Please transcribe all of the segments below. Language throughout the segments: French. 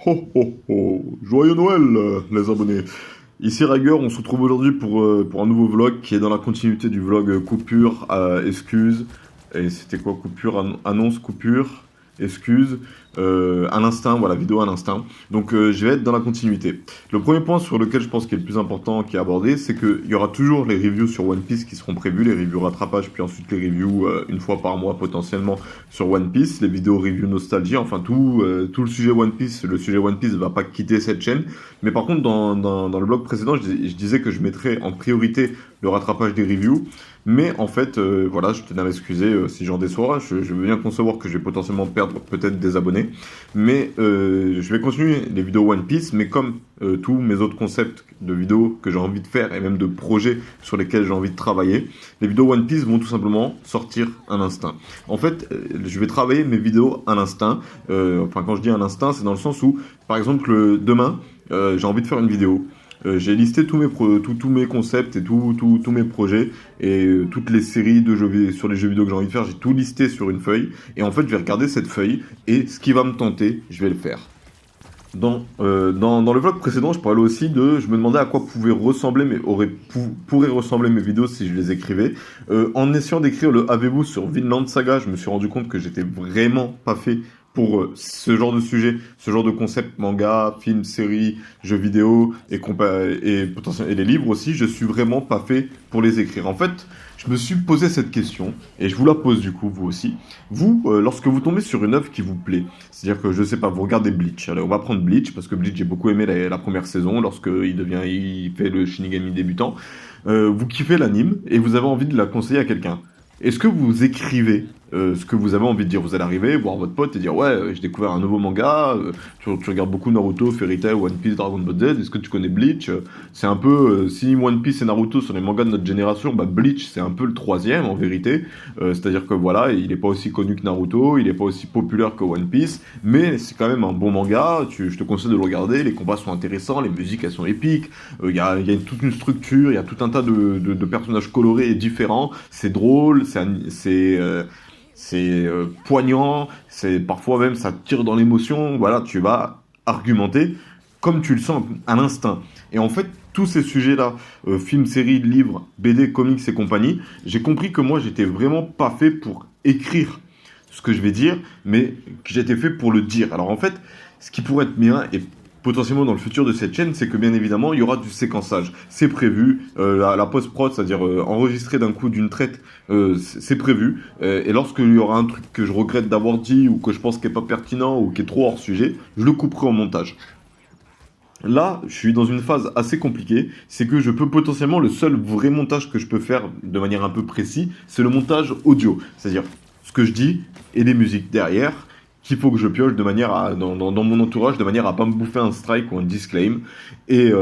Ho ho ho! Joyeux Noël, les abonnés! Ici Rager, on se retrouve aujourd'hui pour un nouveau vlog qui est dans la continuité du vlog coupure, excuse. Et c'était quoi coupure, annonce, coupure, excuse, à l'instinct, voilà, vidéo à l'instinct. Donc je vais être dans la continuité. Le premier point sur lequel je pense qu'il est le plus important qui est abordé, c'est qu'il y aura toujours les reviews sur One Piece qui seront prévues, les reviews rattrapage, puis ensuite les reviews une fois par mois potentiellement sur One Piece, les vidéos review nostalgie, enfin tout le sujet One Piece, le sujet One Piece va pas quitter cette chaîne. Mais par contre, dans le vlog précédent, je disais que je mettrais en priorité le rattrapage des reviews. Mais en fait, voilà, je tenais à m'excuser si j'en déçois. Je veux bien concevoir que je vais potentiellement perdre peut-être des abonnés. Mais je vais continuer les vidéos One Piece. Mais comme tous mes autres concepts de vidéos que j'ai envie de faire et même de projets sur lesquels j'ai envie de travailler, les vidéos One Piece vont tout simplement sortir à l'instinct. En fait, je vais travailler mes vidéos à l'instinct. Enfin, quand je dis à l'instinct, c'est dans le sens où, par exemple, demain, j'ai envie de faire une vidéo. J'ai listé tous mes concepts et tous mes projets et toutes les séries de jeux sur les jeux vidéo que j'ai envie de faire. J'ai tout listé sur une feuille et en fait, je vais regarder cette feuille et ce qui va me tenter, je vais le faire. Dans le vlog précédent, je parlais aussi je me demandais à quoi pourraient ressembler mes vidéos si je les écrivais. En essayant d'écrire le Avez-vous sur Vinland Saga, je me suis rendu compte que j'étais vraiment pas fait pour ce genre de sujet, ce genre de concept, manga, film, série, jeux vidéo et les livres aussi, je suis vraiment pas fait pour les écrire. En fait, je me suis posé cette question, et je vous la pose du coup, vous aussi. Vous, lorsque vous tombez sur une œuvre qui vous plaît, c'est-à-dire que, je sais pas, vous regardez Bleach. Allez, on va prendre Bleach, parce que Bleach, j'ai beaucoup aimé la première saison, il fait le Shinigami débutant. Vous kiffez l'anime, et vous avez envie de la conseiller à quelqu'un. Est-ce que vous écrivez ce que vous avez envie de dire? Vous allez arriver, voir votre pote et dire ouais, j'ai découvert un nouveau manga, tu regardes beaucoup Naruto, Fairy Tail, One Piece, Dragon Ball Z, est-ce que tu connais Bleach? C'est un peu, si One Piece et Naruto sont les mangas de notre génération, bah Bleach c'est un peu le troisième en vérité. C'est-à-dire que voilà, il est pas aussi connu que Naruto, il est pas aussi populaire que One Piece, mais c'est quand même un bon manga, je te conseille de le regarder, les combats sont intéressants, les musiques elles sont épiques, il y a toute une structure, il y a tout un tas de personnages colorés et différents, c'est drôle, c'est poignant, c'est parfois même ça tire dans l'émotion. Voilà, tu vas argumenter comme tu le sens à l'instinct. Et en fait, tous ces sujets-là, films, séries, livres, BD, comics et compagnie, j'ai compris que moi, j'étais vraiment pas fait pour écrire ce que je vais dire, mais que j'étais fait pour le dire. Alors en fait, ce qui pourrait être bien et potentiellement dans le futur de cette chaîne, c'est que bien évidemment, il y aura du séquençage. C'est prévu, la post-prod, c'est-à-dire enregistrer d'un coup d'une traite, c'est prévu. Et lorsqu'il y aura un truc que je regrette d'avoir dit ou que je pense qui est pas pertinent ou qui est trop hors sujet, je le couperai au montage. Là, je suis dans une phase assez compliquée, c'est que je peux potentiellement, le seul vrai montage que je peux faire de manière un peu précise, c'est le montage audio. C'est-à-dire ce que je dis et les musiques derrière, qu'il faut que je pioche de manière dans mon entourage, de manière à pas me bouffer un strike ou un disclaim. Et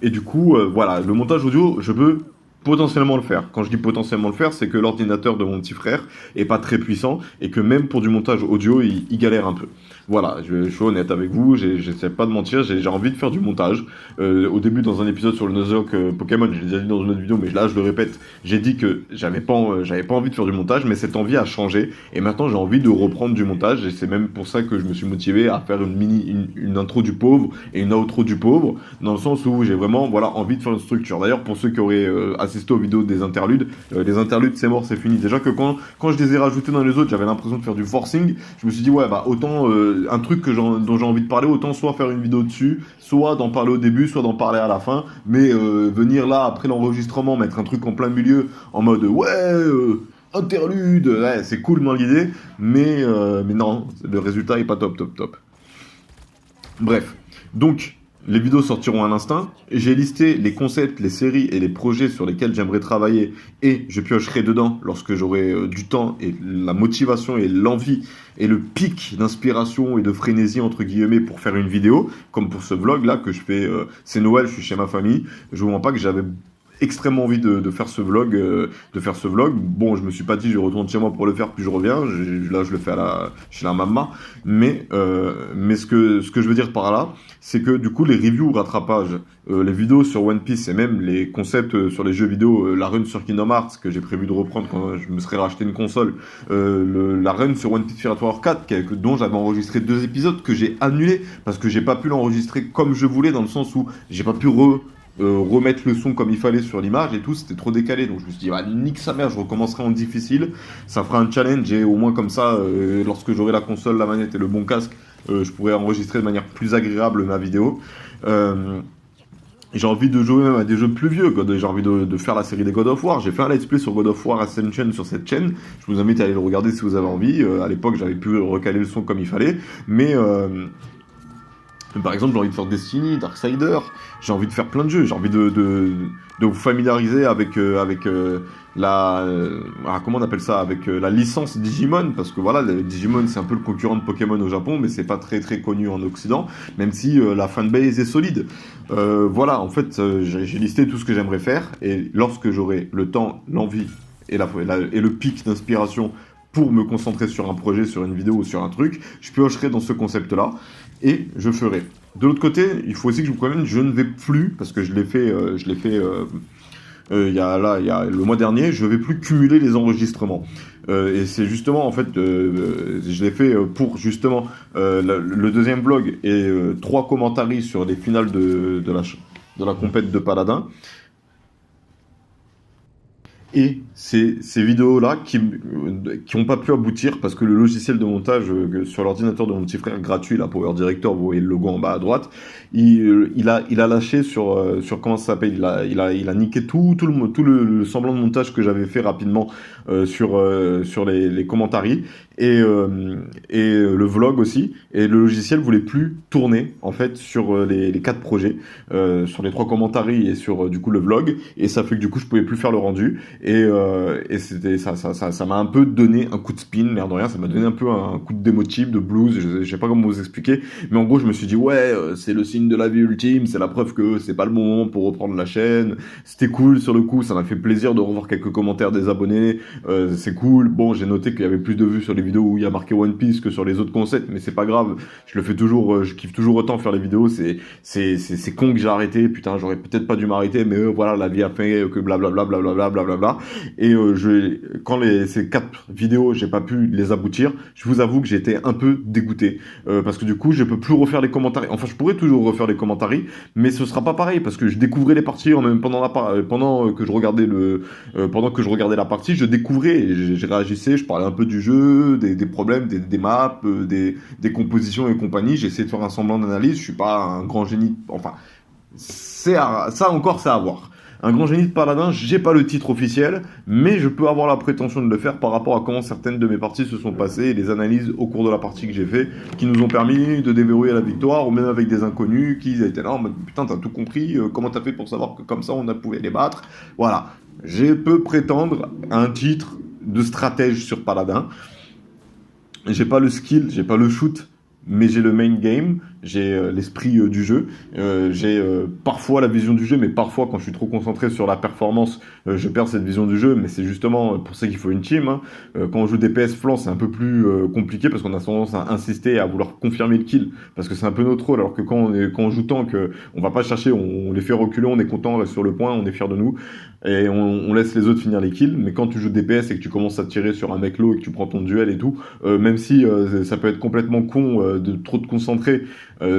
du coup, voilà, le montage audio, je peux potentiellement le faire. Quand je dis potentiellement le faire, c'est que l'ordinateur de mon petit frère est pas très puissant et que même pour du montage audio, il galère un peu. Voilà, je suis honnête avec vous, j'essaie pas de mentir, j'ai envie de faire du montage. Au début, dans un épisode sur le Nuzlocke Pokémon, j'ai déjà dit dans une autre vidéo, mais là je le répète, j'ai dit que j'avais pas envie de faire du montage, mais cette envie a changé. Et maintenant j'ai envie de reprendre du montage, et c'est même pour ça que je me suis motivé à faire une intro du pauvre et une outro du pauvre, dans le sens où j'ai vraiment voilà, envie de faire une structure. D'ailleurs, pour ceux qui auraient assisté aux vidéos des interludes, les interludes c'est mort, c'est fini. Déjà que quand je les ai rajoutés dans les autres, j'avais l'impression de faire du forcing. Je me suis dit, ouais, bah autant un truc dont j'ai envie de parler, autant soit faire une vidéo dessus, soit d'en parler au début, soit d'en parler à la fin. Mais venir là, après l'enregistrement, mettre un truc en plein milieu, en mode, ouais, interlude, ouais, c'est cool dans l'idée, mais non, le résultat est pas top, top, top. Bref, donc les vidéos sortiront à l'instinct. J'ai listé les concepts, les séries et les projets sur lesquels j'aimerais travailler et je piocherai dedans lorsque j'aurai du temps et la motivation et l'envie et le pic d'inspiration et de frénésie entre guillemets pour faire une vidéo, comme pour ce vlog là que je fais, c'est Noël, je suis chez ma famille. Je vous mens pas que j'avais extrêmement envie de faire ce vlog, Bon, je me suis pas dit je retourne chez moi pour le faire puis je reviens. Là, je le fais chez la maman. Mais ce que je veux dire par là, c'est que du coup les reviews rattrapage, les vidéos sur One Piece et même les concepts sur les jeux vidéo, la run sur Kingdom Hearts que j'ai prévu de reprendre quand je me serais racheté une console, la run sur One Piece Pirate Warrior 4 dont j'avais enregistré 2 épisodes que j'ai annulé parce que j'ai pas pu l'enregistrer comme je voulais, dans le sens où j'ai pas pu remettre le son comme il fallait sur l'image et tout, c'était trop décalé. Donc je me suis dit, nique sa mère, je recommencerai en difficile. Ça fera un challenge et au moins comme ça, lorsque j'aurai la console, la manette et le bon casque, je pourrai enregistrer de manière plus agréable ma vidéo. J'ai envie de jouer même à des jeux plus vieux. J'ai envie de faire la série des God of War. J'ai fait un let's play sur God of War Ascension sur cette chaîne. Je vous invite à aller le regarder si vous avez envie. À l'époque, j'avais pu recaler le son comme il fallait. Mais par exemple, j'ai envie de faire Destiny, Darksider. J'ai envie de faire plein de jeux. J'ai envie de vous familiariser avec comment on appelle ça, avec la licence Digimon, parce que voilà, Digimon c'est un peu le concurrent de Pokémon au Japon, mais c'est pas très très connu en Occident, même si la fanbase est solide. Voilà, en fait, j'ai listé tout ce que j'aimerais faire, et lorsque j'aurai le temps, l'envie et le pic d'inspiration pour me concentrer sur un projet, sur une vidéo ou sur un truc, je piocherai dans ce concept-là et je ferai. De l'autre côté, il faut aussi que je vous prévienne, je ne vais plus, parce que je l'ai fait il y a le mois dernier, je vais plus cumuler les enregistrements. Et c'est justement, en fait, je l'ai fait pour justement le deuxième vlog et 3 commentaires sur les finales de la compète de Paladin. Et ces vidéos-là qui n'ont pas pu aboutir parce que le logiciel de montage sur l'ordinateur de mon petit frère gratuit, la Power Director, vous voyez le logo en bas à droite, il a lâché sur comment ça s'appelle, il a niqué tout le semblant de montage que j'avais fait rapidement sur les commentaires et le vlog aussi. Et le logiciel voulait plus tourner en fait sur les 4 projets, sur les 3 commentaires et sur du coup le vlog. Et ça fait que du coup je pouvais plus faire le rendu. Et c'était ça m'a un peu donné un coup de spin, l'air de rien, ça m'a donné un peu un coup de démotive, de blues, je sais pas comment vous expliquer, mais en gros je me suis dit ouais, c'est le signe de la vie ultime, c'est la preuve que c'est pas le moment pour reprendre la chaîne. C'était cool sur le coup, ça m'a fait plaisir de revoir quelques commentaires des abonnés, c'est cool. Bon, j'ai noté qu'il y avait plus de vues sur les vidéos où il y a marqué One Piece que sur les autres concepts, mais c'est pas grave, je le fais toujours, je kiffe toujours autant faire les vidéos. C'est con que j'ai arrêté, putain, j'aurais peut-être pas dû m'arrêter, mais voilà, la vie a fait que blablabla blablabla blablabla. Et quand ces 4 vidéos, j'ai pas pu les aboutir, je vous avoue que j'ai été un peu dégoûté, parce que du coup, je peux plus refaire les commentaires. Enfin, je pourrais toujours refaire les commentaires, mais ce sera pas pareil parce que je découvrais les parties pendant que je regardais la partie, je découvrais, et je réagissais, je parlais un peu du jeu, des problèmes, des maps, des compositions et compagnie. J'ai essayé de faire un semblant d'analyse. Je suis pas un grand génie, enfin, ça encore, c'est à voir. Un grand génie de Paladin, j'ai pas le titre officiel, mais je peux avoir la prétention de le faire par rapport à comment certaines de mes parties se sont passées et les analyses au cours de la partie que j'ai fait, qui nous ont permis de déverrouiller la victoire, ou même avec des inconnus qui étaient là en mode putain, t'as tout compris, comment t'as fait pour savoir que comme ça on a pouvait les battre. Voilà, je peux prétendre à un titre de stratège sur Paladin. J'ai pas le skill, j'ai pas le shoot, mais j'ai le main game, j'ai l'esprit du jeu, j'ai parfois la vision du jeu, mais parfois quand je suis trop concentré sur la performance, je perds cette vision du jeu, mais c'est justement pour ça qu'il faut une team. Hein. Quand on joue DPS flanc, c'est un peu plus compliqué parce qu'on a tendance à insister et à vouloir confirmer le kill, parce que c'est un peu notre rôle, alors que quand on joue tank, on va pas chercher, on les fait reculer, on est content, on reste sur le point, on est fier de nous, et on laisse les autres finir les kills. Mais quand tu joues DPS et que tu commences à tirer sur un mec low et que tu prends ton duel et tout, même si ça peut être complètement con de trop te concentrer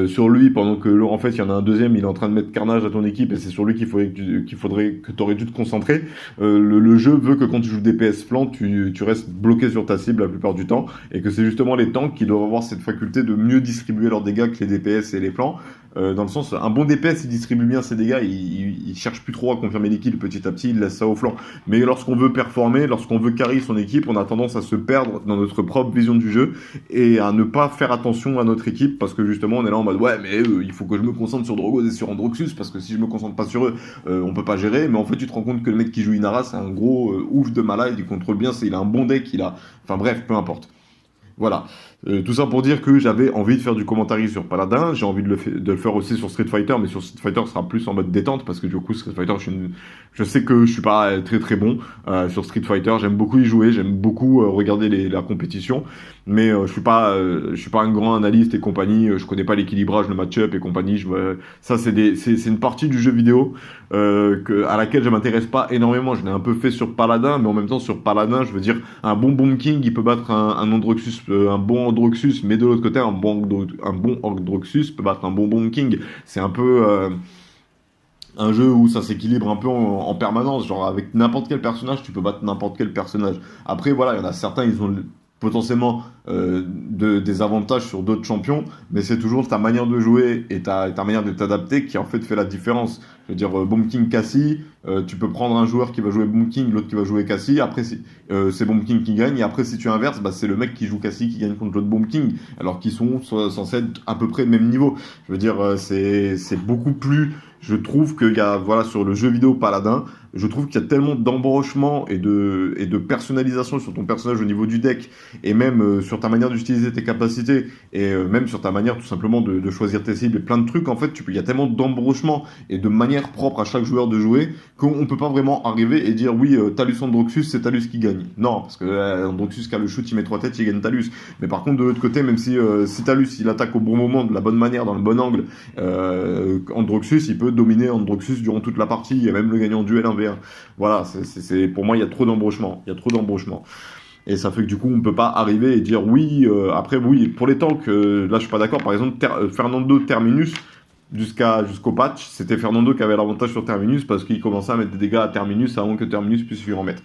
sur lui pendant que en fait il y en a un deuxième, il est en train de mettre carnage à ton équipe et c'est sur lui qu'il faudrait que tu aurais dû te concentrer. Le jeu veut que quand tu joues DPS flanc, tu restes bloqué sur ta cible la plupart du temps, et que c'est justement les tanks qui doivent avoir cette faculté de mieux distribuer leurs dégâts que les DPS et les flancs. Dans le sens, un bon DPS il distribue bien ses dégâts, il cherche plus trop à confirmer les kills petit à petit, il laisse ça au flanc. Mais lorsqu'on veut performer, lorsqu'on veut carry son équipe, on a tendance à se perdre dans notre propre vision du jeu et à ne pas faire attention à notre équipe, parce que justement on est là en mode ouais, mais il faut que je me concentre sur Drogos et sur Androxus, parce que si je me concentre pas sur eux, on peut pas gérer. Mais en fait tu te rends compte que le mec qui joue Inara, c'est un gros ouf de malade, il contrôle bien, il a un bon deck, enfin bref, peu importe. Voilà. Tout ça pour dire que j'avais envie de faire du commentary sur Paladin, j'ai envie de le faire aussi sur Street Fighter, mais sur Street Fighter, ce sera plus en mode détente, parce que du coup, Street Fighter, je sais que je suis pas très très bon sur Street Fighter, j'aime beaucoup y jouer, j'aime beaucoup regarder la compétition, mais je suis pas un grand analyste et compagnie, je connais pas l'équilibrage, le match-up et compagnie, ça c'est une partie du jeu vidéo à laquelle je m'intéresse pas énormément, je l'ai un peu fait sur Paladin, mais en même temps sur Paladin, je veux dire, un bon Bomb King, il peut battre un Androxus, un bon Androxus, mais de l'autre côté, un bon Androxus peut battre un bon Bomb King. C'est un peu un jeu où ça s'équilibre un peu en permanence. Genre, avec n'importe quel personnage, tu peux battre n'importe quel personnage. Après, voilà, il y en a certains, ils ont potentiellement des avantages sur d'autres champions, mais c'est toujours ta manière de jouer et ta manière de t'adapter qui en fait fait la différence. Je veux dire, Bomb King Cassie, tu peux prendre un joueur qui va jouer Bomb King, l'autre qui va jouer Cassie, après c'est Bomb King qui gagne, et après si tu inverses, bah, c'est le mec qui joue Cassie qui gagne contre l'autre Bomb King, alors qu'ils sont censés être à peu près le même niveau. Je veux dire, c'est beaucoup plus... Je trouve qu'il y a, voilà, sur le jeu vidéo Paladin, je trouve qu'il y a tellement d'embranchement et de personnalisation sur ton personnage au niveau du deck, et même sur ta manière d'utiliser tes capacités, et même sur ta manière tout simplement de choisir tes cibles, et plein de trucs, en fait, il y a tellement d'embranchement et de manière propre à chaque joueur de jouer, qu'on peut pas vraiment arriver et dire, oui, Talus Androxus, c'est Talus qui gagne. Non, parce que Androxus, qui a le shoot, il met 3 têtes, il gagne Talus. Mais par contre, de l'autre côté, même si Talus, il attaque au bon moment, de la bonne manière, dans le bon angle, Androxus, il peut dominer Androxus durant toute la partie, et même le gagnant duel 1v1. Voilà, pour moi, il y a trop d'embranchement. Il y a trop d'embranchement. Et ça fait que du coup, on peut pas arriver et dire oui. Après, oui, pour les tanks, là, je suis pas d'accord. Par exemple, Fernando Terminus, jusqu'au patch, c'était Fernando qui avait l'avantage sur Terminus parce qu'il commençait à mettre des dégâts à Terminus avant que Terminus puisse lui en mettre.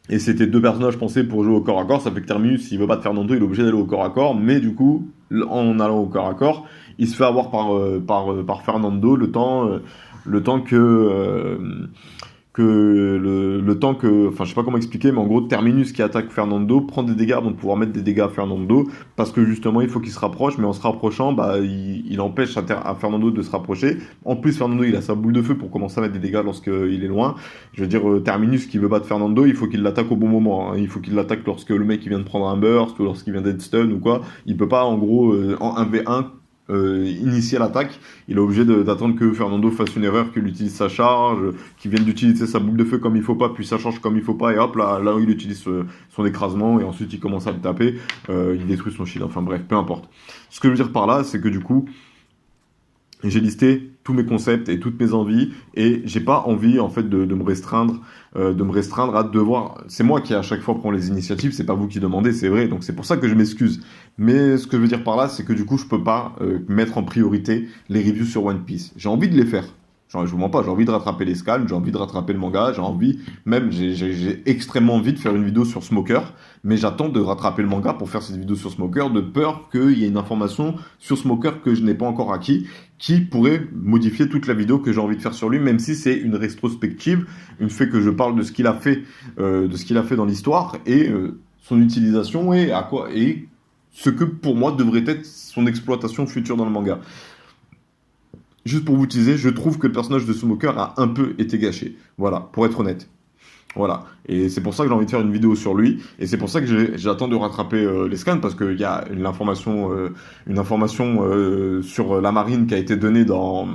Et c'était deux personnages pensés pour jouer au corps à corps. Ça fait que Terminus, s'il veut battre Fernando, il est obligé d'aller au corps à corps. Mais du coup, en allant au corps à corps, il se fait avoir par Fernando le temps enfin je sais pas comment expliquer, mais en gros Terminus qui attaque Fernando prend des dégâts avant de pouvoir mettre des dégâts à Fernando, parce que justement il faut qu'il se rapproche, mais en se rapprochant, bah il empêche à Fernando de se rapprocher. En plus Fernando il a sa boule de feu pour commencer à mettre des dégâts lorsqu'il est loin. Je veux dire, Terminus qui veut battre Fernando, il faut qu'il l'attaque au bon moment, hein. Il faut qu'il l'attaque lorsque le mec il vient de prendre un burst, ou lorsqu'il vient d'être stun ou quoi. Il peut pas en gros en 1v1 initier l'attaque, il est obligé d'attendre que Fernando fasse une erreur, qu'il utilise sa charge, qu'il vienne d'utiliser sa boule de feu comme il faut pas, puis sa charge comme il faut pas, et hop, là où il utilise son écrasement, et ensuite il commence à le taper, il détruit son shield, enfin bref, peu importe. Ce que je veux dire par là, c'est que du coup, j'ai listé tous mes concepts et toutes mes envies, et j'ai pas envie en fait de me restreindre à devoir. C'est moi qui à chaque fois prends les initiatives, c'est pas vous qui demandez, c'est vrai. Donc c'est pour ça que je m'excuse. Mais ce que je veux dire par là, c'est que du coup je peux pas mettre en priorité les reviews sur One Piece. J'ai envie de les faire. Genre, je vous mens pas, j'ai envie de rattraper les scans, j'ai envie de rattraper le manga, j'ai extrêmement envie de faire une vidéo sur Smoker, mais j'attends de rattraper le manga pour faire cette vidéo sur Smoker, de peur qu'il y ait une information sur Smoker que je n'ai pas encore acquis, qui pourrait modifier toute la vidéo que j'ai envie de faire sur lui, même si c'est une rétrospective, une fait que je parle de ce qu'il a fait, dans l'histoire, et son utilisation, et ce que pour moi devrait être son exploitation future dans le manga. Juste pour vous teaser, je trouve que le personnage de Smoker a un peu été gâché. Voilà, pour être honnête. Voilà. Et c'est pour ça que j'ai envie de faire une vidéo sur lui. Et c'est pour ça que j'attends de rattraper les scans, parce qu'il y a une information sur la marine qui a été donnée dans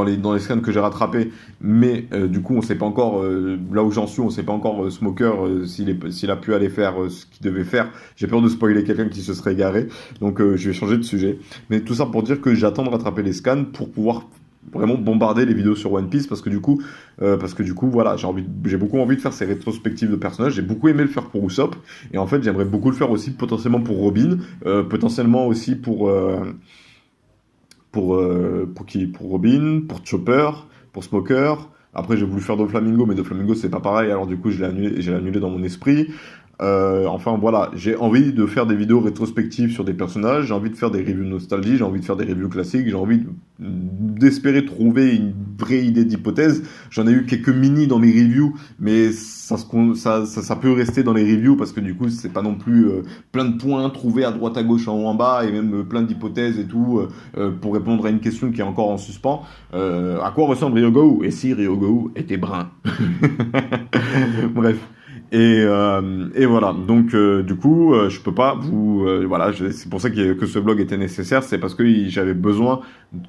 les scans que j'ai rattrapés. Mais du coup, on sait pas encore, là où j'en suis, on sait pas encore Smoker, s'il a pu aller faire ce qu'il devait faire. J'ai peur de spoiler quelqu'un qui se serait égaré. Donc je vais changer de sujet. Mais tout ça pour dire que j'attends de rattraper les scans pour pouvoir vraiment bombarder les vidéos sur One Piece, parce que du coup voilà, j'ai beaucoup envie de faire ces rétrospectives de personnages. J'ai beaucoup aimé le faire pour Usopp, et en fait j'aimerais beaucoup le faire aussi potentiellement pour Robin, potentiellement aussi pour Robin, pour Chopper, pour Smoker. Après j'ai voulu faire Doflamingo, mais Doflamingo c'est pas pareil, alors du coup je l'ai annulé dans mon esprit. Enfin voilà, j'ai envie de faire des vidéos rétrospectives sur des personnages, j'ai envie de faire des reviews nostalgie, j'ai envie de faire des reviews classiques, j'ai envie d'espérer trouver une vraie idée d'hypothèse. J'en ai eu quelques mini dans mes reviews, mais ça peut rester dans les reviews, parce que du coup c'est pas non plus plein de points trouvés à droite à gauche en haut en bas, et même plein d'hypothèses et tout pour répondre à une question qui est encore en suspens. À quoi ressemble Ryogou? Et si Ryogou était brun? Bref. Et voilà. Donc, du coup, je peux pas vous, voilà, c'est pour ça que ce blog était nécessaire, c'est parce que j'avais besoin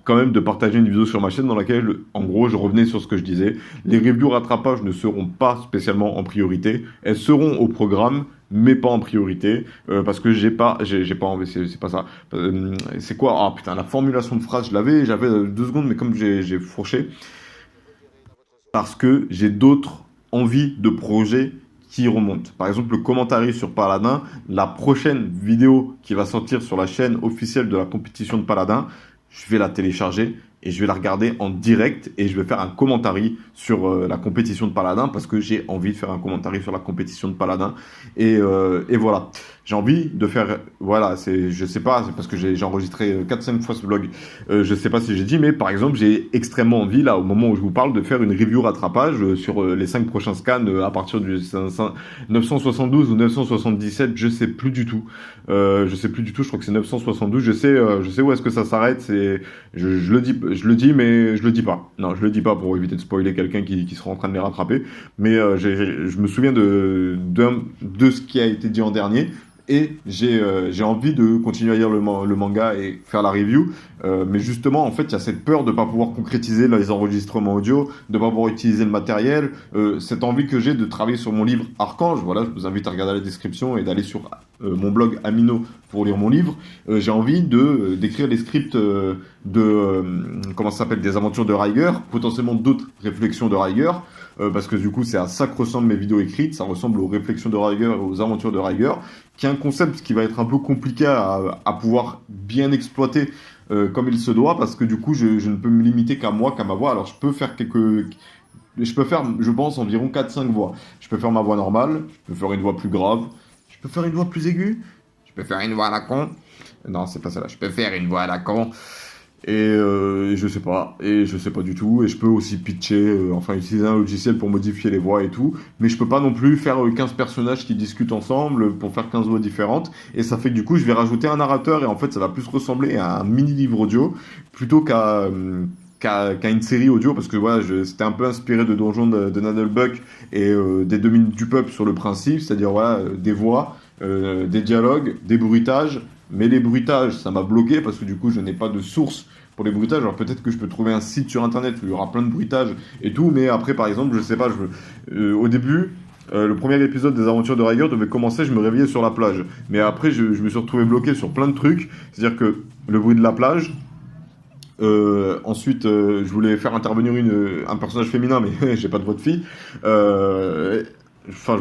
quand même de partager une vidéo sur ma chaîne dans laquelle, en gros, je revenais sur ce que je disais. Les reviews rattrapage ne seront pas spécialement en priorité. Elles seront au programme, mais pas en priorité, parce que j'ai pas envie, c'est pas ça. C'est quoi? Ah putain, la formulation de phrase, j'avais 2 secondes, mais comme j'ai fourché, parce que j'ai d'autres envies de projets qui remontent. Par exemple, le commentary sur Paladin, la prochaine vidéo qui va sortir sur la chaîne officielle de la compétition de Paladin, je vais la télécharger et je vais la regarder en direct et je vais faire un commentary sur la compétition de Paladin parce que j'ai envie de faire un commentary sur la compétition de Paladin et voilà. J'ai envie de faire, voilà, je sais pas, c'est parce que j'ai enregistré 4-5 fois ce vlog, je sais pas si j'ai dit, mais par exemple, j'ai extrêmement envie, là, au moment où je vous parle, de faire une review rattrapage sur les 5 prochains scans à partir du 972 ou 977, je sais plus du tout. Je crois que c'est 972, je sais où est-ce que ça s'arrête, je le dis, mais je le dis pas. Non, je le dis pas pour éviter de spoiler quelqu'un qui sera en train de les rattraper, mais je me souviens de ce qui a été dit en dernier. Et j'ai envie de continuer à lire le manga et faire la review. Mais justement, en fait, il y a cette peur de ne pas pouvoir concrétiser les enregistrements audio, de ne pas pouvoir utiliser le matériel. Cette envie que j'ai de travailler sur mon livre Archange. Voilà, je vous invite à regarder la description et d'aller sur mon blog Amino pour lire mon livre. J'ai envie d'écrire les scripts comment ça s'appelle, des aventures de Riger, potentiellement d'autres réflexions de Riger. Parce que du coup, c'est à ça que ressemblent mes vidéos écrites. Ça ressemble aux réflexions de Riger et aux aventures de Riger, qui est un concept qui va être un peu compliqué à pouvoir bien exploiter comme il se doit, parce que du coup, je ne peux me limiter qu'à moi, qu'à ma voix. Alors, je peux faire, je pense, environ 4-5 voix. Je peux faire ma voix normale, je peux faire une voix plus grave, je peux faire une voix plus aiguë, je peux faire une voix à la con. Non, c'est pas ça là. Je peux faire une voix à la con. Et je sais pas, du tout, et je peux aussi pitcher, enfin utiliser un logiciel pour modifier les voix et tout, mais je peux pas non plus faire 15 personnages qui discutent ensemble pour faire 15 voix différentes, et ça fait que du coup je vais rajouter un narrateur, et en fait ça va plus ressembler à un mini livre audio, plutôt qu'à une série audio, parce que voilà, c'était un peu inspiré de Donjon de Naddlebuck et des 2 minutes du peuple sur le principe, c'est-à-dire voilà, des voix, des dialogues, des bruitages. Mais les bruitages, ça m'a bloqué parce que du coup, je n'ai pas de source pour les bruitages. Alors peut-être que je peux trouver un site sur internet où il y aura plein de bruitages et tout. Mais après, par exemple, je sais pas, au début, le premier épisode des Aventures de Riger devait commencer, je me réveillais sur la plage. Mais après, je me suis retrouvé bloqué sur plein de trucs. C'est-à-dire que le bruit de la plage. Ensuite, je voulais faire intervenir un personnage féminin, mais j'ai pas de voix de fille. Enfin,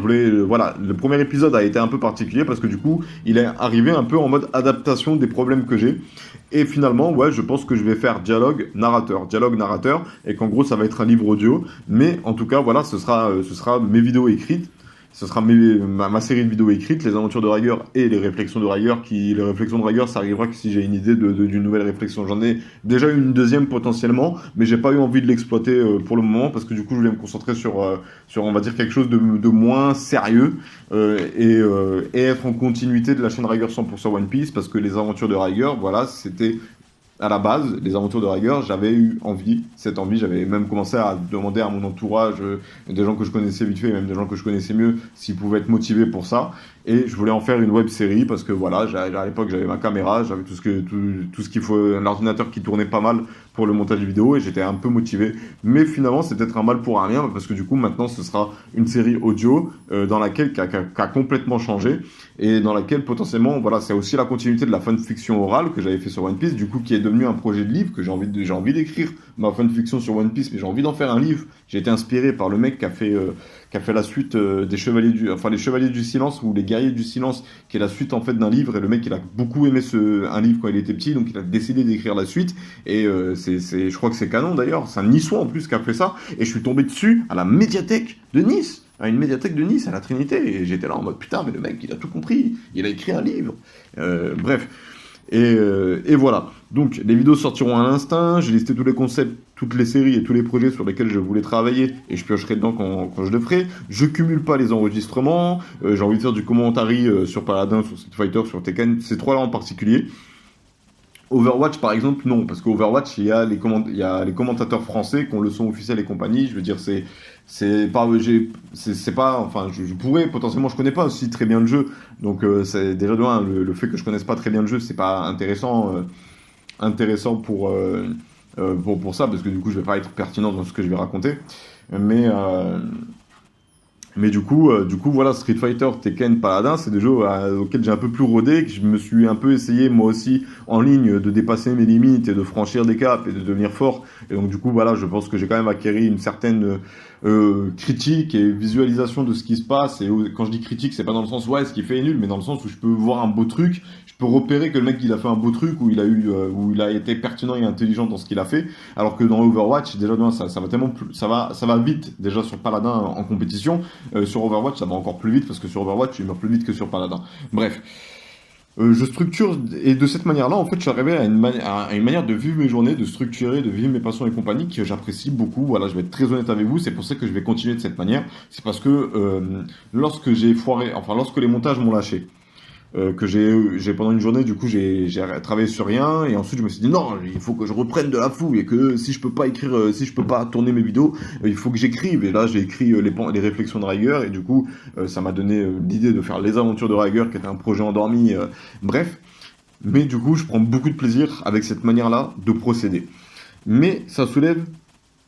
voilà, le premier épisode a été un peu particulier parce que du coup, il est arrivé un peu en mode adaptation des problèmes que j'ai. Et finalement, ouais, je pense que je vais faire dialogue-narrateur, et qu'en gros, ça va être un livre audio. Mais en tout cas, voilà, ce sera mes vidéos écrites. Ce sera ma série de vidéos écrites, les aventures de Riger et les réflexions de Riger. Les réflexions de Riger, ça arrivera que si j'ai une idée d'une nouvelle réflexion. J'en ai déjà une deuxième potentiellement, mais j'ai pas eu envie de l'exploiter pour le moment parce que du coup, je voulais me concentrer sur on va dire quelque chose de moins sérieux et être en continuité de la chaîne Riger 100% One Piece, parce que les aventures de Riger, voilà, c'était à la base, les aventures de Riger, j'avais eu cette envie, j'avais même commencé à demander à mon entourage, des gens que je connaissais vite fait, et même des gens que je connaissais mieux, s'ils pouvaient être motivés pour ça. Et je voulais en faire une web série parce que voilà, à l'époque j'avais ma caméra, j'avais tout ce qu'il faut, un ordinateur qui tournait pas mal pour le montage vidéo, et j'étais un peu motivé. Mais finalement, c'est peut-être un mal pour un rien, parce que du coup, maintenant, ce sera une série audio dans laquelle qui a complètement changé, et dans laquelle potentiellement, voilà, c'est aussi la continuité de la fanfiction orale que j'avais fait sur One Piece, du coup, qui est devenu un projet de livre que j'ai envie d'écrire ma fanfiction sur One Piece, mais j'ai envie d'en faire un livre. J'ai été inspiré par le mec qui a fait la suite les Chevaliers du Silence, ou les Guerriers du Silence, qui est la suite en fait d'un livre, et le mec il a beaucoup aimé un livre quand il était petit, donc il a décidé d'écrire la suite, et je crois que c'est canon d'ailleurs, c'est un Niçois en plus qui a fait ça, et je suis tombé dessus à la médiathèque de Nice, à une médiathèque de Nice, à la Trinité, et j'étais là en mode putain, mais le mec il a tout compris, il a écrit un livre, bref. Et voilà. Donc, les vidéos sortiront à l'instinct. J'ai listé tous les concepts, toutes les séries et tous les projets sur lesquels je voulais travailler, et je piocherai dedans quand je le ferai. Je cumule pas les enregistrements. J'ai envie de faire du commentary sur Paladin, sur Street Fighter, sur Tekken, ces trois-là en particulier. Overwatch, par exemple, non, parce qu'Overwatch, il y a les commentateurs français qui ont le son officiel et compagnie. Je veux dire, c'est pas, c'est pas, enfin, je pourrais potentiellement, je connais pas aussi très bien le jeu, donc c'est déjà de un, le fait que je connaisse pas très bien le jeu, c'est pas intéressant pour ça, parce que du coup, je vais pas être pertinent dans ce que je vais raconter, mais du coup, voilà, Street Fighter, Tekken, Paladin, c'est des jeux auxquels j'ai un peu plus rodé, que je me suis un peu essayé, moi aussi, en ligne, de dépasser mes limites et de franchir des caps et de devenir fort. Et donc, du coup, voilà, je pense que j'ai quand même acquéri une certaine critique et visualisation de ce qui se passe. Et quand je dis critique, c'est pas dans le sens, ouais, ce qu'il fait est nul, mais dans le sens où je peux voir un beau truc, je peux repérer que le mec, il a fait un beau truc, où il a été pertinent et intelligent dans ce qu'il a fait. Alors que dans Overwatch, déjà, non, ça va tellement plus, ça va vite, déjà, sur Paladin en compétition. Sur Overwatch, ça va encore plus vite parce que sur Overwatch, tu meurs plus vite que sur Paladin. Bref, je structure et de cette manière-là, en fait, je suis arrivé à une manière de vivre mes journées, de structurer, de vivre mes passions et compagnie que j'apprécie beaucoup. Voilà, je vais être très honnête avec vous. C'est pour ça que je vais continuer de cette manière. C'est parce que lorsque j'ai foiré, enfin lorsque les montages m'ont lâché, que j'ai pendant une journée, du coup, j'ai travaillé sur rien, et ensuite je me suis dit non, il faut que je reprenne de la fouille, et que si je peux pas écrire, si je peux pas tourner mes vidéos, il faut que j'écrive. Et là, j'ai écrit les réflexions de Riger, et du coup, ça m'a donné l'idée de faire Les Aventures de Riger, qui était un projet endormi, bref. Mais du coup, je prends beaucoup de plaisir avec cette manière-là de procéder. Mais ça soulève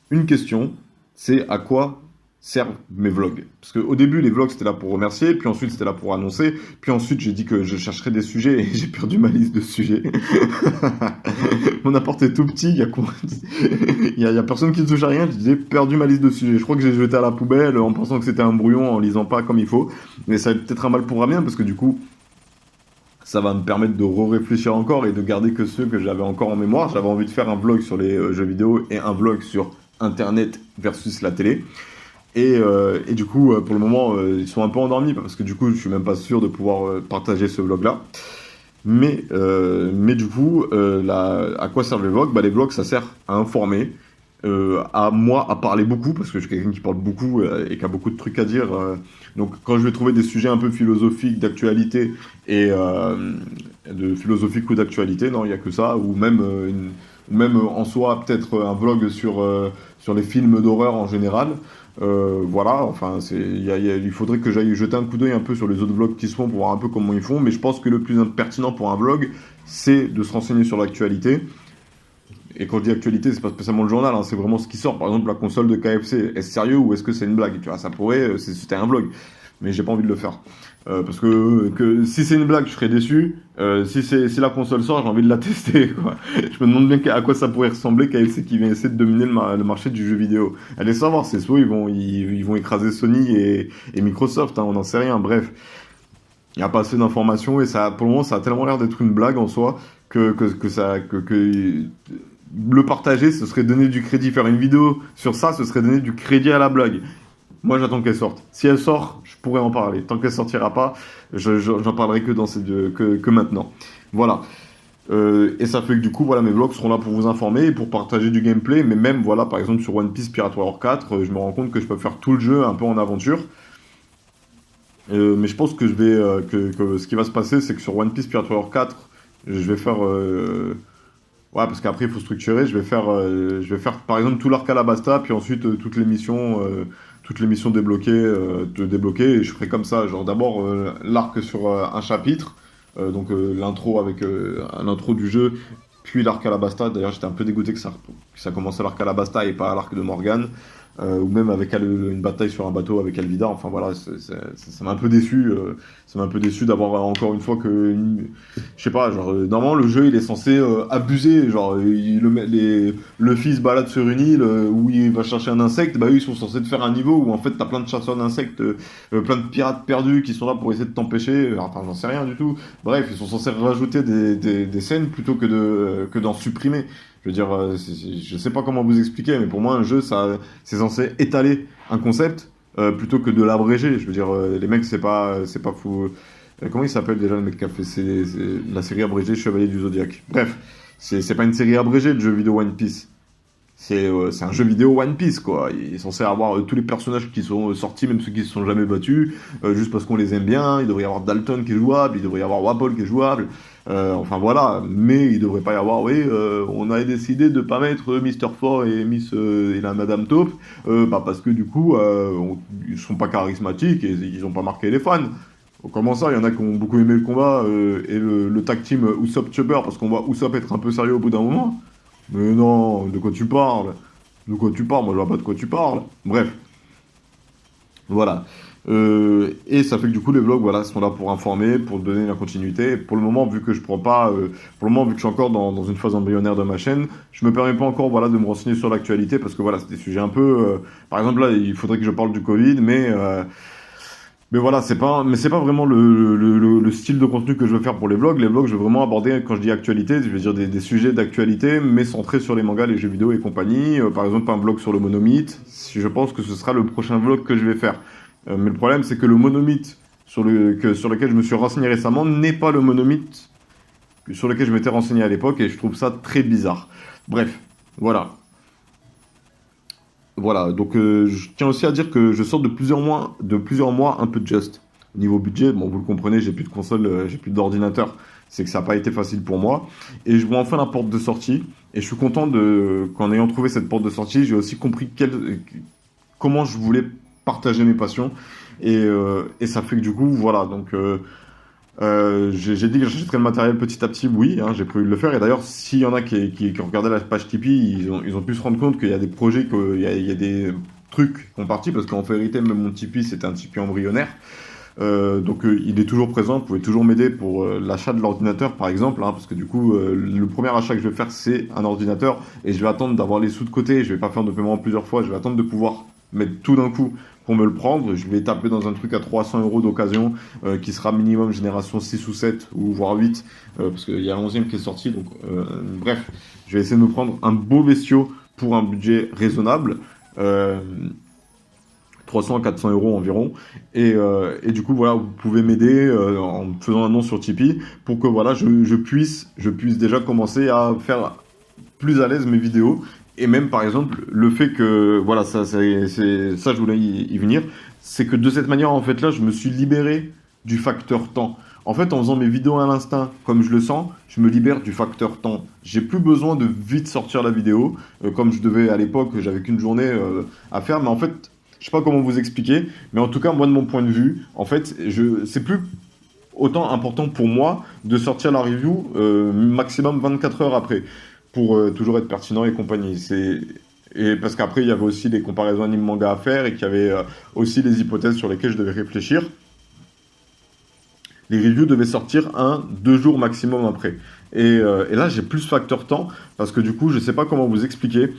une question, c'est à quoi servent mes vlogs. Parce qu'au début, les vlogs, c'était là pour remercier, puis ensuite, c'était là pour annoncer, puis ensuite, j'ai dit que je chercherais des sujets, et j'ai perdu ma liste de sujets. Mon apport est tout petit, il y a quoi il y a personne qui ne touche à rien, j'ai perdu ma liste de sujets. Je crois que j'ai jeté à la poubelle en pensant que c'était un brouillon, en lisant pas comme il faut. Mais ça va être peut-être un mal pour un bien, parce que du coup, ça va me permettre de réfléchir encore et de garder que ceux que j'avais encore en mémoire. J'avais envie de faire un vlog sur les jeux vidéo et un vlog sur Internet versus la télé. Et du coup, pour le moment, ils sont un peu endormis parce que du coup, je suis même pas sûr de pouvoir partager ce vlog-là. Mais du coup, à quoi servent les vlogs? Bah, les vlogs, ça sert à informer, à moi, à parler beaucoup, parce que je suis quelqu'un qui parle beaucoup et qui a beaucoup de trucs à dire. Donc, quand je vais trouver des sujets un peu philosophiques, d'actualité, et de philosophique ou d'actualité, non, il n'y a que ça, ou même en soi, peut-être un vlog sur les films d'horreur en général. Voilà, enfin, il faudrait que j'aille jeter un coup d'œil un peu sur les autres vlogs qui se font pour voir un peu comment ils font, mais je pense que le plus pertinent pour un vlog, c'est de se renseigner sur l'actualité. Et quand je dis actualité, c'est pas spécialement le journal, hein, c'est vraiment ce qui sort. Par exemple, la console de KFC, est-ce sérieux ou est-ce que c'est une blague? Tu vois, ça pourrait, c'était un vlog, mais j'ai pas envie de le faire. Parce que si c'est une blague, je serais déçu. Si la console sort, j'ai envie de la tester, quoi. Je me demande bien à quoi ça pourrait ressembler KFC qui vient essayer de dominer le marché du jeu vidéo. Allez savoir, c'est soit ils vont écraser Sony et Microsoft, hein, on n'en sait rien. Bref, il n'y a pas assez d'informations et ça, pour le moment, ça a tellement l'air d'être une blague en soi que le partager, ce serait donner du crédit. Faire une vidéo sur ça, ce serait donner du crédit à la blague. Moi, j'attends qu'elle sorte. Si elle sort, je pourrais en parler. Tant qu'elle sortira pas, j'en parlerai que que maintenant. Voilà. Et ça fait que du coup, voilà, mes vlogs seront là pour vous informer et pour partager du gameplay. Mais même, voilà, par exemple, sur One Piece Pirate Warrior 4, je me rends compte que je peux faire tout le jeu un peu en aventure. Mais je pense que que ce qui va se passer, c'est que sur One Piece Pirate Warrior 4, je vais faire. Ouais, parce qu'après, il faut structurer. Je vais faire, par exemple, tout l'arc Alabasta, puis ensuite toutes les missions débloquées, et je ferai comme ça. Genre, d'abord, l'arc sur un chapitre, donc l'intro avec l'intro du jeu, puis l'arc Alabasta. D'ailleurs, j'étais un peu dégoûté que ça commence à l'arc Alabasta et pas à l'arc de Morgan. Ou même avec une bataille sur un bateau avec Alvida. Enfin voilà, ça m'a un peu déçu. Ça m'a un peu déçu d'avoir encore une fois je sais pas, genre normalement le jeu il est censé abuser, genre le fils se balade sur une île où il va chercher un insecte, bah eux ils sont censés te faire un niveau où en fait t'as plein de chasseurs d'insectes, plein de pirates perdus qui sont là pour essayer de t'empêcher. Enfin j'en sais rien du tout. Bref, ils sont censés rajouter des scènes plutôt que d'en supprimer. Je veux dire, je sais pas comment vous expliquer, mais pour moi, un jeu, c'est censé étaler un concept plutôt que de l'abréger. Je veux dire, les mecs, c'est pas fou. Comment il s'appelle déjà le mec qui a fait la série abrégée Chevalier du Zodiaque? Bref, c'est pas une série abrégée, le jeu vidéo One Piece. c'est un jeu vidéo One Piece, quoi. Il est censé avoir tous les personnages qui sont sortis, même ceux qui se sont jamais battus, juste parce qu'on les aime bien. Il devrait y avoir Dalton qui est jouable, il devrait y avoir Wapol qui est jouable. Enfin voilà, mais il devrait pas y avoir, oui, on a décidé de pas mettre Mister Four et Miss et la Madame Taupe, parce que du coup, ils sont pas charismatiques et ils ont pas marqué les fans. Comment ça, il y en a qui ont beaucoup aimé le combat et le tag team Usopp Chopper, parce qu'on voit Usopp être un peu sérieux au bout d'un moment. Mais non, de quoi tu parles? De quoi tu parles? Moi, je vois pas de quoi tu parles. Bref, voilà. Et ça fait que du coup, les vlogs, voilà, sont là pour informer, pour donner la continuité. Pour le moment, vu que je prends pas, pour le moment, vu que je suis encore dans une phase embryonnaire de ma chaîne, je me permets pas encore, voilà, de me renseigner sur l'actualité, parce que voilà, c'est des sujets un peu, par exemple là, il faudrait que je parle du Covid, mais voilà, c'est pas vraiment le style de contenu que je veux faire pour les vlogs. Les vlogs, je veux vraiment aborder, quand je dis actualité, je veux dire des sujets d'actualité, mais centrés sur les mangas, les jeux vidéo et compagnie. Par exemple, un vlog sur le monomythe. Je pense que ce sera le prochain vlog que je vais faire. Mais le problème, c'est que le monomythe sur lequel je me suis renseigné récemment n'est pas le monomythe sur lequel je m'étais renseigné à l'époque, et je trouve ça très bizarre. Bref, voilà. Voilà, donc je tiens aussi à dire que je sors de plusieurs mois un peu de just. Au niveau budget, bon, vous le comprenez, j'ai plus de console, j'ai plus d'ordinateur. C'est que ça n'a pas été facile pour moi. Et je vois enfin la porte de sortie. Et je suis content qu'en ayant trouvé cette porte de sortie, j'ai aussi compris comment je voulais partager mes passions. Et ça fait que du coup, voilà. Donc, j'ai dit que j'achèterais le matériel petit à petit, oui, hein, j'ai prévu de le faire. Et d'ailleurs, s'il y en a qui regardaient la page Tipeee, ils ont pu se rendre compte qu'il y a des projets, il y a des trucs qui ont parti, parce qu'en vérité, même mon Tipeee, c'était un Tipeee embryonnaire. Donc il est toujours présent, vous pouvez toujours m'aider pour l'achat de l'ordinateur par exemple, hein, parce que du coup le premier achat que je vais faire c'est un ordinateur, et je vais attendre d'avoir les sous de côté, je vais pas faire de paiement plusieurs fois, je vais attendre de pouvoir mettre tout d'un coup pour me le prendre. Je vais taper dans un truc à 300 € d'occasion, qui sera minimum génération 6 ou 7 ou voire 8, parce qu'il y a l'11e qui est sorti, donc bref, je vais essayer de me prendre un beau bestiau pour un budget raisonnable. 300 à 400 € environ. Et du coup, voilà, vous pouvez m'aider en me faisant un nom sur Tipeee pour que voilà, je puisse déjà commencer à faire plus à l'aise mes vidéos. Et même, par exemple, le fait que, voilà, ça, je voulais y venir, c'est que de cette manière, en fait, là, je me suis libéré du facteur temps. En fait, en faisant mes vidéos à l'instinct, comme je le sens, je me libère du facteur temps. J'ai plus besoin de vite sortir la vidéo, comme je devais à l'époque, j'avais qu'une journée à faire, mais en fait, je sais pas comment vous expliquer, mais en tout cas, moi, de mon point de vue, en fait, c'est plus autant important pour moi de sortir la review maximum 24 heures après, pour toujours être pertinent et compagnie. Et parce qu'après, il y avait aussi des comparaisons anime-manga à faire, et qu'il y avait aussi des hypothèses sur lesquelles je devais réfléchir. Les reviews devaient sortir 2 jours maximum après. Et là, j'ai plus facteur temps, parce que du coup, je sais pas comment vous expliquer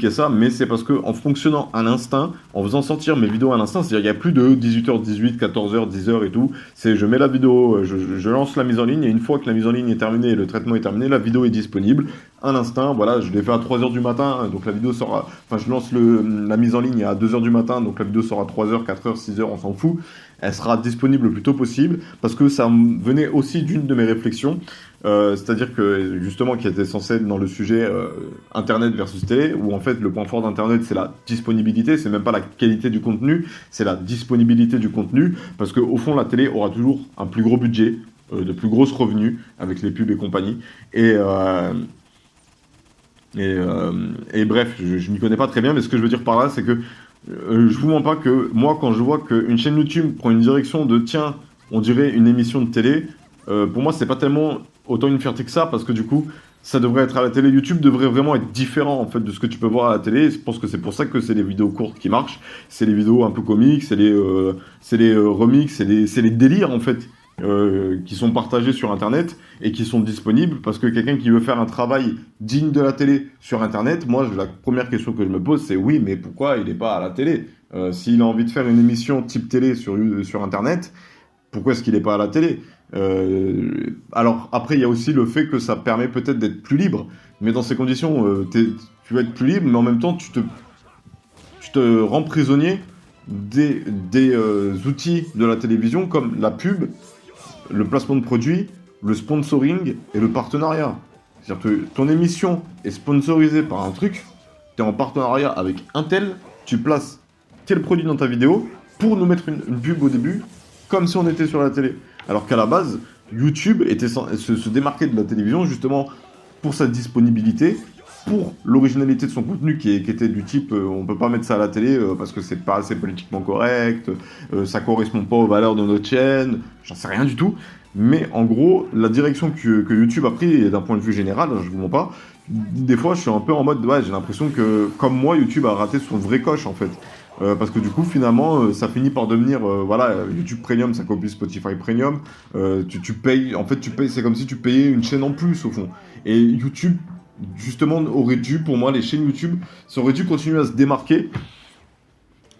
ça, mais c'est parce que en fonctionnant à l'instinct, en faisant sortir mes vidéos à l'instinct, c'est-à-dire qu'il n'y a plus de 18h18, 14h, 10h et tout, c'est je mets la vidéo, je lance la mise en ligne, et une fois que la mise en ligne est terminée et le traitement est terminé, la vidéo est disponible à l'instinct. Voilà, je l'ai fait à 3h du matin, donc la vidéo sera, enfin je lance la mise en ligne à 2h du matin, donc la vidéo sera à 3h, 4h, 6h, on s'en fout. Elle sera disponible le plus tôt possible, parce que ça venait aussi d'une de mes réflexions. C'est-à-dire que justement qui était censé être dans le sujet Internet versus télé, où en fait le point fort d'Internet c'est la disponibilité, c'est même pas la qualité du contenu, c'est la disponibilité du contenu, parce qu'au fond la télé aura toujours un plus gros budget, de plus grosses revenus avec les pubs et compagnie, et bref, je m'y connais pas très bien, mais ce que je veux dire par là c'est que je vous mens pas que moi quand je vois qu'une chaîne YouTube prend une direction de tiens, on dirait une émission de télé, pour moi c'est pas tellement autant une fierté que ça, parce que du coup, ça devrait être à la télé. YouTube devrait vraiment être différent en fait de ce que tu peux voir à la télé. Je pense que c'est pour ça que c'est les vidéos courtes qui marchent. C'est les vidéos un peu comiques, c'est les remixes, c'est les délires en fait qui sont partagés sur Internet et qui sont disponibles, parce que quelqu'un qui veut faire un travail digne de la télé sur Internet, moi la première question que je me pose c'est oui, mais pourquoi il n'est pas à la télé? S'il a envie de faire une émission type télé sur Internet, pourquoi est-ce qu'il n'est pas à la télé? Alors après, il y a aussi le fait que ça permet peut-être d'être plus libre, mais dans ces conditions, tu vas être plus libre, mais en même temps, tu te rends prisonnier des outils de la télévision comme la pub, le placement de produits, le sponsoring et le partenariat. C'est-à-dire que ton émission est sponsorisée par un truc, tu es en partenariat avec un tel, tu places tel produit dans ta vidéo pour nous mettre une pub au début, comme si on était sur la télé. Alors qu'à la base, YouTube se démarquait de la télévision justement pour sa disponibilité, pour l'originalité de son contenu qui était du type on peut pas mettre ça à la télé parce que c'est pas assez politiquement correct, ça correspond pas aux valeurs de notre chaîne, j'en sais rien du tout. Mais en gros, la direction que YouTube a pris, et d'un point de vue général, je vous mens pas, des fois je suis un peu en mode, ouais, j'ai l'impression que, comme moi, YouTube a raté son vrai coche en fait. Parce que du coup, finalement, ça finit par devenir, voilà, YouTube Premium, ça copie Spotify Premium. Tu payes, en fait, tu payes, c'est comme si tu payais une chaîne en plus au fond. Et YouTube, justement, aurait dû, pour moi, les chaînes YouTube, ça aurait dû continuer à se démarquer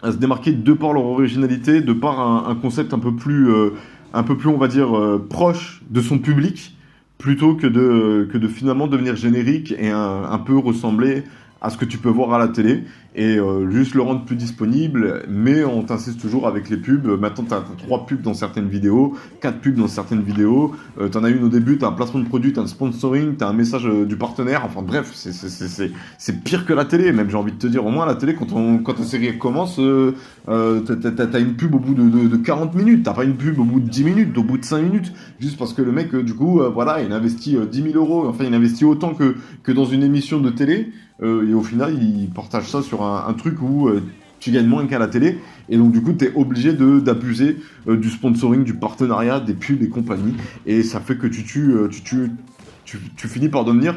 de par leur originalité, de par un concept un peu plus, on va dire, proche de son public, plutôt que de finalement devenir générique et un peu ressembler à ce que tu peux voir à la télé, et juste le rendre plus disponible, mais on t'insiste toujours avec les pubs. Maintenant, tu as 3 pubs dans certaines vidéos, 4 pubs dans certaines vidéos, tu en as une au début, tu as un placement de produit, tu as un sponsoring, tu as un message du partenaire, enfin bref, c'est pire que la télé, même j'ai envie de te dire. Au moins, la télé, quand ta série commence, t'as une pub au bout de 40 minutes, t'as pas une pub au bout de 10 minutes, au bout de 5 minutes, juste parce que le mec, du coup, voilà, il investit 10 000 euros, enfin, il investit autant que dans une émission de télé, et au final, il partage ça sur un truc où tu gagnes moins qu'à la télé, et donc du coup, tu es obligé d'abuser du sponsoring, du partenariat, des pubs et compagnie, et ça fait que tu finis par devenir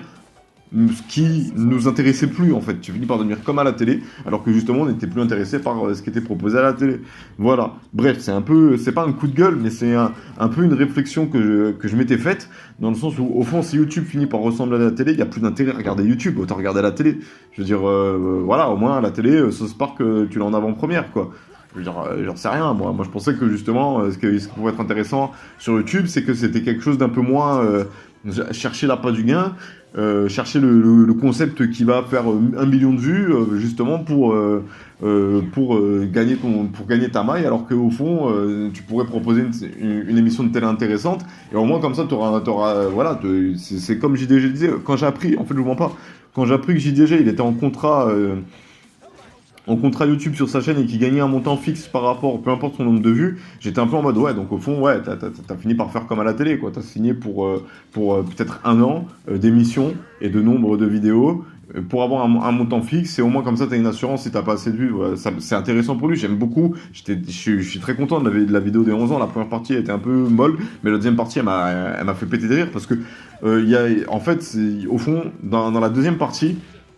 ce qui nous intéressait plus en fait. Tu finis par devenir comme à la télé, alors que justement on n'était plus intéressé par ce qui était proposé à la télé. Voilà. Bref, c'est pas un coup de gueule, mais c'est un peu une réflexion que je m'étais faite, dans le sens où au fond, si YouTube finit par ressembler à la télé, il n'y a plus d'intérêt à regarder YouTube, autant regarder la télé. Je veux dire, voilà, au moins à la télé, South Park, tu l'as en avant-première, quoi. Je veux dire, j'en sais rien, moi. Moi, je pensais que justement, ce qui pouvait être intéressant sur YouTube, c'est que c'était quelque chose d'un peu moins chercher l'appât du gain, chercher le concept qui va faire 1 million de vues, justement pour gagner ta maille, alors qu'au fond, tu pourrais proposer une émission de télé intéressante, et au moins comme ça, voilà, c'est comme JDG disait, quand j'ai appris, en fait, je vous mens pas, quand j'ai appris que JDG, il était en contrat YouTube sur sa chaîne et qui gagnait un montant fixe par rapport, peu importe son nombre de vues, j'étais un peu en mode, ouais, donc au fond, ouais, t'as fini par faire comme à la télé, quoi. T'as signé pour peut-être 1 an d'émission et de nombre de vidéos pour avoir un montant fixe, et au moins comme ça, t'as une assurance si t'as pas assez de vues. Ouais, c'est intéressant pour lui, j'aime beaucoup. Je suis très content de la vidéo des 11 ans. La première partie a été un peu molle, mais la deuxième partie, elle m'a fait péter de rire parce que, en fait, au fond, dans la deuxième partie,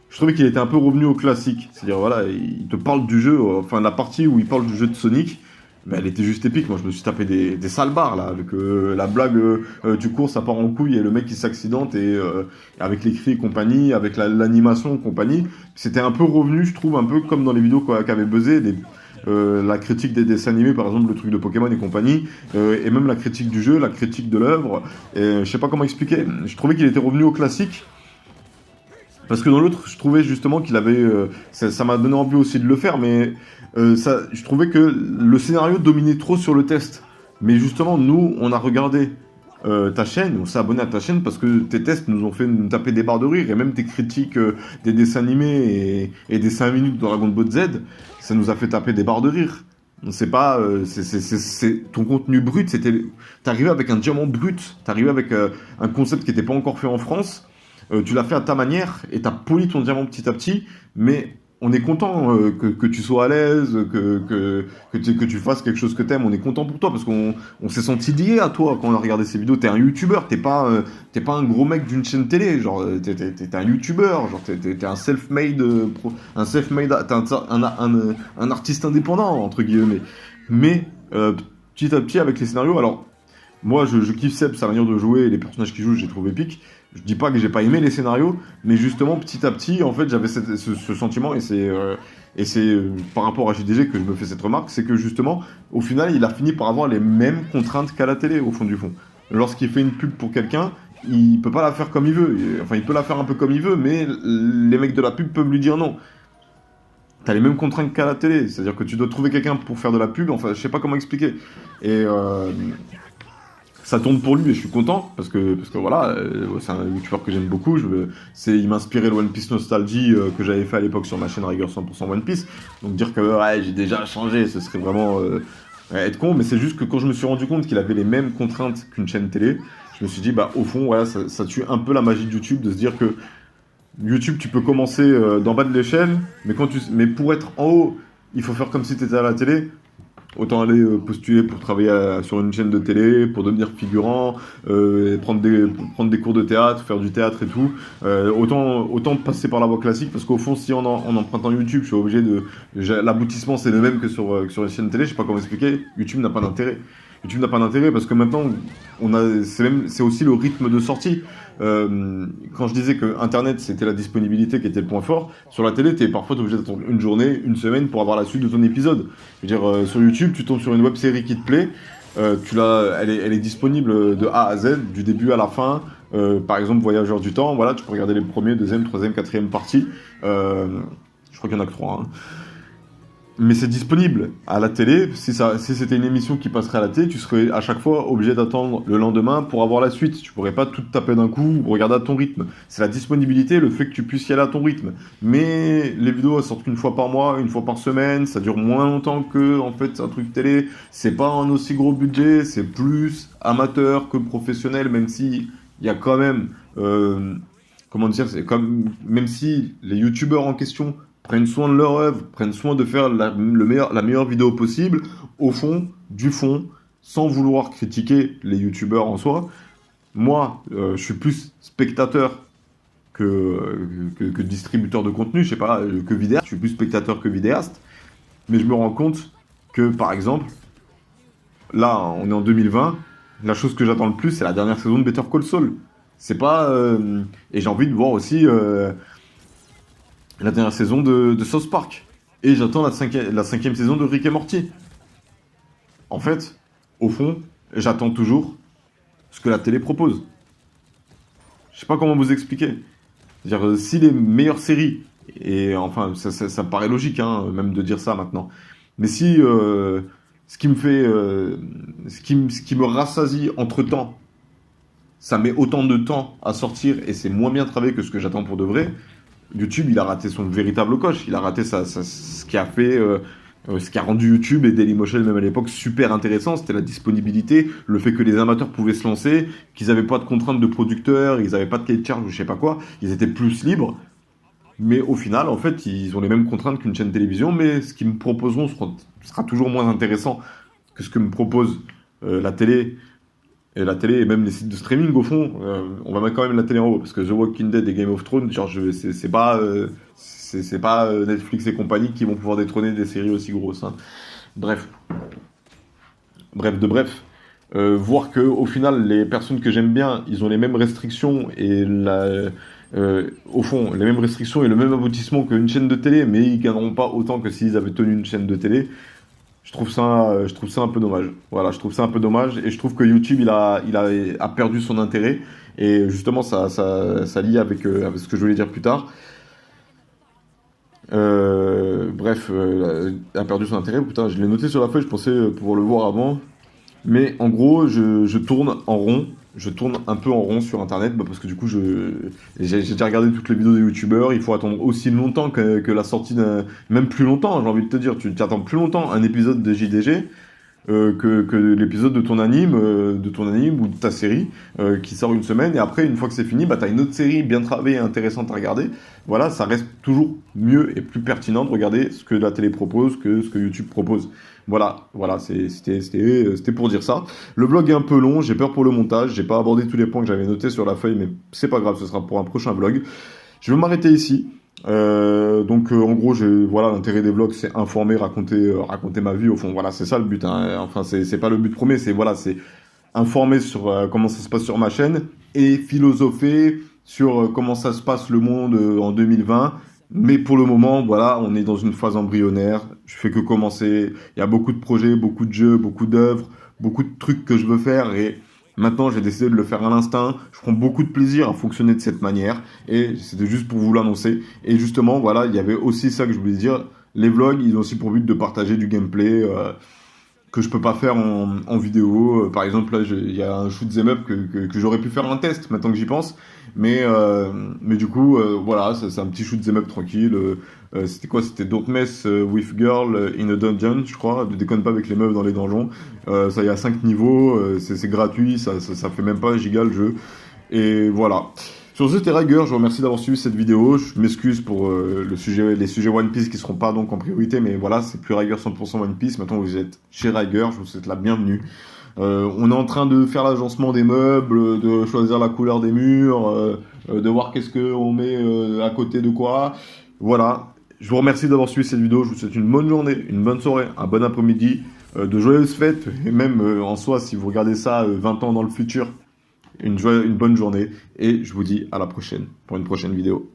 je trouvais qu'il était un peu revenu au classique. C'est-à-dire, voilà, il te parle du jeu, enfin, la partie où il parle du jeu de Sonic, mais elle était juste épique. Moi, je me suis tapé des sales barres, là, avec la blague du cours, ça part en couille, et le mec qui s'accidente, et avec les cris et compagnie, avec l'animation et compagnie. C'était un peu revenu, je trouve, un peu comme dans les vidéos qu'avait buzzé, la critique des dessins animés, par exemple, le truc de Pokémon et compagnie, et même la critique du jeu, la critique de l'œuvre. Et je sais pas comment expliquer. Je trouvais qu'il était revenu au classique. Parce que dans l'autre, je trouvais justement qu'il avait... ça m'a donné envie aussi de le faire, mais je trouvais que le scénario dominait trop sur le test. Mais justement, nous, on a regardé ta chaîne, on s'est abonné à ta chaîne parce que tes tests nous ont fait nous taper des barres de rire, et même tes critiques des dessins animés et des 5 minutes de Dragon Ball Z, ça nous a fait taper des barres de rire. On sait pas, c'est ton contenu brut, t'arrivais avec un diamant brut, t'arrivais avec un concept qui n'était pas encore fait en France. Tu l'as fait à ta manière et tu as poli ton diamant petit à petit, mais on est content que tu sois à l'aise, que tu fasses quelque chose que t'aimes. On est content pour toi parce qu'on s'est senti lié à toi quand on a regardé ces vidéos. T'es un youtubeur, t'es pas un gros mec d'une chaîne télé. Genre, t'es un youtubeur, genre t'es un self-made, t'es un artiste indépendant entre guillemets. Mais petit à petit avec les scénarios, alors moi je kiffe Seb, sa manière de jouer, et les personnages qu'il joue, j'ai trouvé épique. Je dis pas que j'ai pas aimé les scénarios, mais justement petit à petit, en fait, j'avais ce sentiment, et c'est par rapport à JDG que je me fais cette remarque, c'est que justement, au final, il a fini par avoir les mêmes contraintes qu'à la télé, au fond du fond. Lorsqu'il fait une pub pour quelqu'un, il peut pas la faire comme il veut. Enfin, il peut la faire un peu comme il veut, mais les mecs de la pub peuvent lui dire non. T'as les mêmes contraintes qu'à la télé, c'est-à-dire que tu dois trouver quelqu'un pour faire de la pub. Enfin, je sais pas comment expliquer. Et ça tourne pour lui et je suis content parce que voilà, c'est un youtubeur que j'aime beaucoup. Il m'a inspiré le One Piece Nostalgie que j'avais fait à l'époque sur ma chaîne Rigueur 100% One Piece. Donc dire que ouais, j'ai déjà changé, ce serait vraiment être con. Mais c'est juste que quand je me suis rendu compte qu'il avait les mêmes contraintes qu'une chaîne télé, je me suis dit bah au fond voilà, ça tue un peu la magie de YouTube de se dire que YouTube, tu peux commencer d'en bas de l'échelle, mais pour être en haut, il faut faire comme si tu étais à la télé. Autant aller postuler pour travailler sur une chaîne de télé, pour devenir figurant, et prendre des cours de théâtre, faire du théâtre et tout. Autant passer par la voie classique, parce qu'au fond, si en empruntant YouTube, je suis obligé de... L'aboutissement, c'est le même que sur une chaîne télé, je sais pas comment expliquer, YouTube n'a pas d'intérêt. YouTube n'a pas d'intérêt parce que maintenant, c'est aussi le rythme de sortie. Quand je disais que Internet, c'était la disponibilité qui était le point fort, sur la télé, t'es parfois obligé d'attendre une journée, une semaine pour avoir la suite de ton épisode. Je veux dire, sur YouTube, tu tombes sur une web série qui te plaît, elle est disponible de A à Z, du début à la fin. Par exemple, Voyageurs du temps, voilà, tu peux regarder les premiers, deuxième, troisième, quatrième parties. Je crois qu'il y en a que 3. Hein. Mais c'est disponible à la télé. Si c'était une émission qui passerait à la télé, tu serais à chaque fois obligé d'attendre le lendemain pour avoir la suite. Tu pourrais pas tout taper d'un coup ou regarder à ton rythme. C'est la disponibilité, le fait que tu puisses y aller à ton rythme. Mais les vidéos, elles sortent une fois par mois, une fois par semaine. Ça dure moins longtemps que, en fait, un truc télé. C'est pas un aussi gros budget. C'est plus amateur que professionnel, même si il y a quand même, comment dire, même si les youtubeurs en question prennent soin de leur œuvre, prennent soin de faire la meilleure vidéo possible, au fond, du fond, sans vouloir critiquer les youtubeurs en soi. Moi, je suis plus spectateur que distributeur de contenu, je sais pas, que vidéaste. Je suis plus spectateur que vidéaste. Mais je me rends compte que, par exemple, là, on est en 2020, la chose que j'attends le plus, c'est la dernière saison de Better Call Saul. C'est pas... et j'ai envie de voir aussi... la dernière saison de South Park. Et j'attends la cinquième saison de Rick et Morty. En fait, au fond, j'attends toujours ce que la télé propose. Je sais pas comment vous expliquer. C'est-à-dire, si les meilleures séries, et enfin, ça me paraît logique, hein, même de dire ça maintenant, mais si ce qui me rassasie entre-temps, ça met autant de temps à sortir et c'est moins bien travaillé que ce que j'attends pour de vrai, YouTube, il a raté son véritable coche. Il a raté ce qui a fait, ce qui a rendu YouTube et Dailymotion, même à l'époque, super intéressant. C'était la disponibilité, le fait que les amateurs pouvaient se lancer, qu'ils n'avaient pas de contraintes de producteurs, ils n'avaient pas de cahier de charge ou je sais pas quoi. Ils étaient plus libres. Mais au final, en fait, ils ont les mêmes contraintes qu'une chaîne télévision, mais ce qu'ils me proposeront sera toujours moins intéressant que ce que me propose la télé. Et la télé et même les sites de streaming, au fond, on va mettre quand même la télé en haut. Parce que The Walking Dead et Game of Thrones, genre, c'est pas Netflix et compagnie qui vont pouvoir détrôner des séries aussi grosses. Hein. Bref. Bref. Voir que au final, les personnes que j'aime bien, ils ont les mêmes restrictions et au fond, les mêmes restrictions et le même aboutissement qu'une chaîne de télé, mais ils gagneront pas autant que s'ils avaient tenu une chaîne de télé. Je trouve ça un peu dommage. Voilà, je trouve ça un peu dommage et je trouve que YouTube il a perdu son intérêt et justement ça lie avec ce que je voulais dire plus tard. A perdu son intérêt. Putain, je l'ai noté sur la feuille, je pensais pouvoir le voir avant. Mais en gros, je tourne en rond. Je tourne un peu en rond sur Internet parce que du coup, j'ai déjà regardé toutes les vidéos des youtubeurs. Il faut attendre aussi longtemps que la sortie même plus longtemps, j'ai envie de te dire. Tu attends plus longtemps un épisode de JDG que l'épisode de ton anime ou de ta série qui sort une semaine. Et après, une fois que c'est fini, bah, tu as une autre série bien travaillée et intéressante à regarder. Voilà, ça reste toujours mieux et plus pertinent de regarder ce que la télé propose que ce que YouTube propose. Voilà, c'était pour dire ça. Le vlog est un peu long, j'ai peur pour le montage, j'ai pas abordé tous les points que j'avais notés sur la feuille, mais c'est pas grave, ce sera pour un prochain vlog. Je vais m'arrêter ici. En gros, voilà, l'intérêt des vlogs, c'est informer, raconter ma vie. Au fond, voilà, c'est ça le but. Hein. Enfin, c'est pas le but premier, c'est informer sur comment ça se passe sur ma chaîne et philosopher sur comment ça se passe le monde en 2020. Mais pour le moment, voilà, on est dans une phase embryonnaire. Je fais que commencer. Il y a beaucoup de projets, beaucoup de jeux, beaucoup d'œuvres, beaucoup de trucs que je veux faire. Et maintenant, j'ai décidé de le faire à l'instinct. Je prends beaucoup de plaisir à fonctionner de cette manière. Et c'était juste pour vous l'annoncer. Et justement, voilà, il y avait aussi ça que je voulais dire. Les vlogs, ils ont aussi pour but de partager du gameplay. que je peux pas faire en vidéo. Par exemple, là, il y a un shoot 'em up que j'aurais pu faire un test maintenant que j'y pense. Mais du coup, voilà, c'est un petit shoot 'em up tranquille. C'était quoi? C'était Don't Mess with Girl in a Dungeon, je crois. Ne déconne pas avec les meufs dans les donjons. Ça, il y a 5 niveaux. C'est gratuit. Ça fait même pas un giga le jeu. Et voilà. Sur ce, c'était Riger, je vous remercie d'avoir suivi cette vidéo. Je m'excuse pour les sujets One Piece qui seront pas donc en priorité, mais voilà, c'est plus Riger 100% One Piece. Maintenant, vous êtes chez Riger, je vous souhaite la bienvenue. On est en train de faire l'agencement des meubles, de choisir la couleur des murs, de voir qu'est-ce qu'on met à côté de quoi. Voilà. Je vous remercie d'avoir suivi cette vidéo. Je vous souhaite une bonne journée, une bonne soirée, un bon après-midi, de joyeuses fêtes. Et même en soi, si vous regardez ça 20 ans dans le futur, une bonne journée. Et je vous dis à la prochaine pour une prochaine vidéo.